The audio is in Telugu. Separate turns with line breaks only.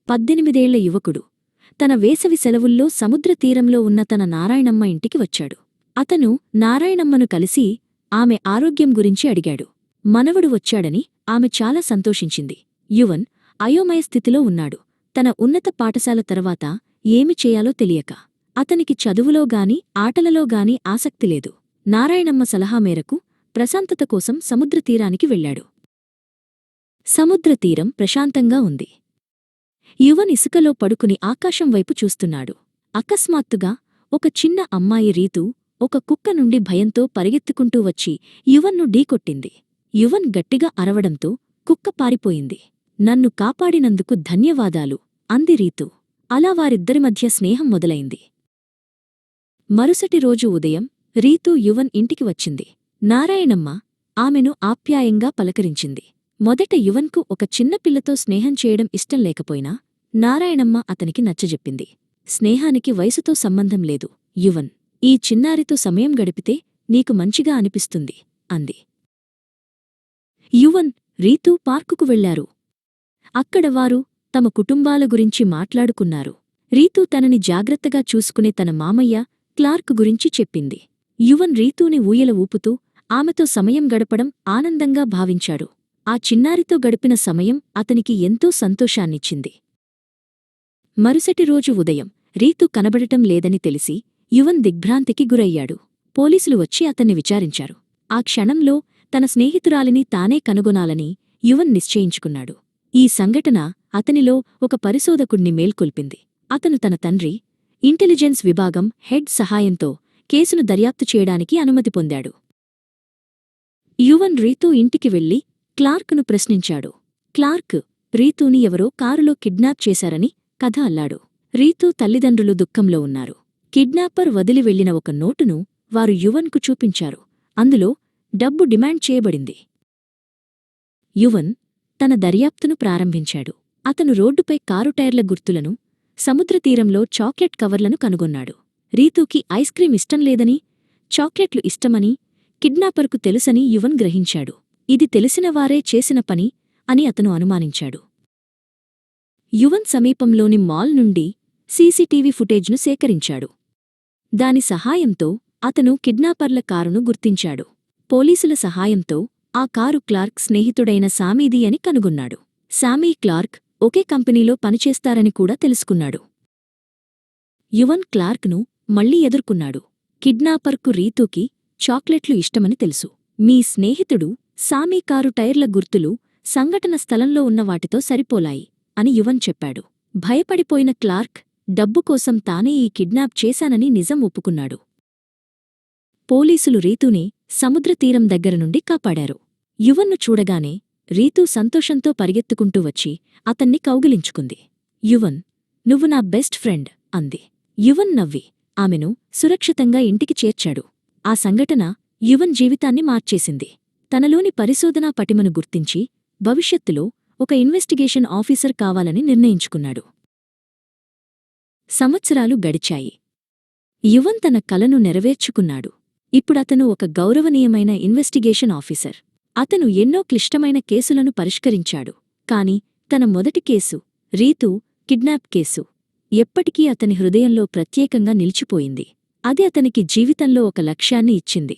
18 ఏళ్ల యువకుడు తన వేసవి సెలవుల్లో సముద్రతీరంలో ఉన్న తన నారాయణమ్మ ఇంటికి వచ్చాడు. అతను నారాయణమ్మను కలిసి ఆమె ఆరోగ్యం గురించి అడిగాడు. మనవడు వచ్చాడని ఆమె చాలా సంతోషించింది. యువన్ అయోమయ స్థితిలో ఉన్నాడు. తన ఉన్నత పాఠశాల తర్వాత ఏమి చేయాలో తెలియక. అతనికి చదువులోగాని ఆటలలోగాని ఆసక్తిలేదు. నారాయణమ్మ సలహా మేరకు ప్రశాంతత కోసం సముద్రతీరానికి వెళ్లాడు. సముద్రతీరం ప్రశాంతంగా ఉంది. యువన్ ఇసుకలో పడుకుని ఆకాశం వైపు చూస్తున్నాడు. అకస్మాత్తుగా ఒక చిన్న అమ్మాయి రీతు ఒక కుక్క నుండి భయంతో పరిగెత్తుకుంటూ వచ్చి యువన్ను ఢీకొట్టింది. యువన్ గట్టిగా అరవడంతో కుక్క పారిపోయింది. నన్ను కాపాడినందుకు ధన్యవాదాలు అంది రీతు. అలా వారిద్దరి మధ్య స్నేహం మొదలైంది. మరుసటి రోజు ఉదయం రీతు యువన్ ఇంటికి వచ్చింది. నారాయణమ్మ ఆమెను ఆప్యాయంగా పలకరించింది. మొదట యువన్కు ఒక చిన్నపిల్లతో స్నేహం చేయడం ఇష్టం లేకపోయినా నారాయణమ్మ అతనికి నచ్చజెప్పింది. స్నేహానికి వయసుతో సంబంధం లేదు యువన్. ఈ చిన్నారితో సమయం గడిపితే నీకు మంచిగా అనిపిస్తుంది అంది. యువన్, రీతూ పార్కుకు వెళ్లారు. అక్కడ వారు తమ కుటుంబాల గురించి మాట్లాడుకున్నారు. రీతూ తనని జాగ్రత్తగా చూసుకునే తన మామయ్య క్లార్క్ గురించి చెప్పింది. యువన్ రీతూని ఊయల ఊపుతూ ఆమెతో సమయం గడపడం ఆనందంగా భావించాడు. ఆ చిన్నారితో గడిపిన సమయం అతనికి ఎంతో సంతోషాన్నిచ్చింది. మరుసటి రోజు ఉదయం రీతు కనబడటం లేదని తెలిసి యువన్ దిగ్భ్రాంతికి గురయ్యాడు. పోలీసులు వచ్చి అతన్ని విచారించారు. ఆ క్షణంలో తన స్నేహితురాలిని తానే కనుగొనాలని యువన్ నిశ్చయించుకున్నాడు. ఈ సంఘటన అతనిలో ఒక పరిశోధకుణ్ణి మేల్కొల్పింది. అతను తన తండ్రి, ఇంటెలిజెన్స్ విభాగం హెడ్ సహాయంతో కేసును దర్యాప్తు చేయడానికి అనుమతి పొందాడు. యువన్ రీతూ ఇంటికి వెళ్లి క్లార్క్ను ప్రశ్నించాడు. క్లార్క్ రీతూని ఎవరో కారులో కిడ్నాప్ చేశారని కథ అల్లాడు. రీతూ తల్లిదండ్రులు దుఃఖంలో ఉన్నారు. కిడ్నాపర్ వదిలి వెళ్లిన ఒక నోటును వారు యువన్కు చూపించారు. అందులో డబ్బు డిమాండ్ చేయబడింది. యువన్ తన దర్యాప్తును ప్రారంభించాడు. అతను రోడ్డుపై కారు టైర్ల గుర్తులను, సముద్రతీరంలో చాక్లెట్ కవర్లను కనుగొన్నాడు. రీతూకి ఐస్ క్రీం ఇష్టం లేదని, చాక్లెట్లు ఇష్టమని కిడ్నాపర్కు తెలుసని యువన్ గ్రహించాడు. ఇది తెలిసినవారే చేసిన పని అని అతను అనుమానించాడు. యువన్ సమీపంలోని మాల్ నుండి సీసీటీవీ ఫుటేజ్ను సేకరించాడు. దాని సహాయంతో అతను కిడ్నాపర్ల కారును గుర్తించాడు. పోలీసుల సహాయంతో ఆ కారు క్లార్క్ స్నేహితుడైన సామీది అని కనుగొన్నాడు. సామీ, క్లార్క్ ఒకే కంపెనీలో పనిచేస్తారని కూడా తెలుసుకున్నాడు. యువన్ క్లార్క్ను మళ్లీ ఎదుర్కొన్నాడు. కిడ్నాపర్కు రీతూకి చాక్లెట్లు ఇష్టమని తెలుసు. మీ స్నేహితుడు సామీ కారు టైర్ల గుర్తులు సంఘటన స్థలంలో ఉన్న వాటితో సరిపోలాయి అని యువన్ చెప్పాడు. భయపడిపోయిన క్లార్క్ డబ్బు కోసం తానే ఈ కిడ్నాప్ చేశానని నిజం ఒప్పుకున్నాడు. పోలీసులు రీతూని సముద్రతీరం దగ్గరనుండి కాపాడారు. యువన్ను చూడగానే రీతూ సంతోషంతో పరిగెత్తుకుంటూ వచ్చి అతన్ని కౌగిలించుకుంది. యువన్, నువ్వు నా బెస్ట్ ఫ్రెండ్ అంది. యువన్ నవ్వి ఆమెను సురక్షితంగా ఇంటికి చేర్చాడు. ఆ సంఘటన యువన్ జీవితాన్ని మార్చేసింది. తనలోని పరిశోధనా పటిమను గుర్తించి భవిష్యత్తులో ఒక ఇన్వెస్టిగేషన్ ఆఫీసర్ కావాలని నిర్ణయించుకున్నాడు. సంవత్సరాలు గడిచాయి. యువన్ తన కలను నెరవేర్చుకున్నాడు. ఇప్పుడతను ఒక గౌరవనీయమైన ఇన్వెస్టిగేషన్ ఆఫీసర్. అతను ఎన్నో క్లిష్టమైన కేసులను పరిష్కరించాడు. కాని తన మొదటి కేసు, రీతూ కిడ్నాప్ కేసు, ఎప్పటికీ అతని హృదయంలో ప్రత్యేకంగా నిలిచిపోయింది. అది అతనికి జీవితంలో ఒక లక్ష్యాన్ని ఇచ్చింది.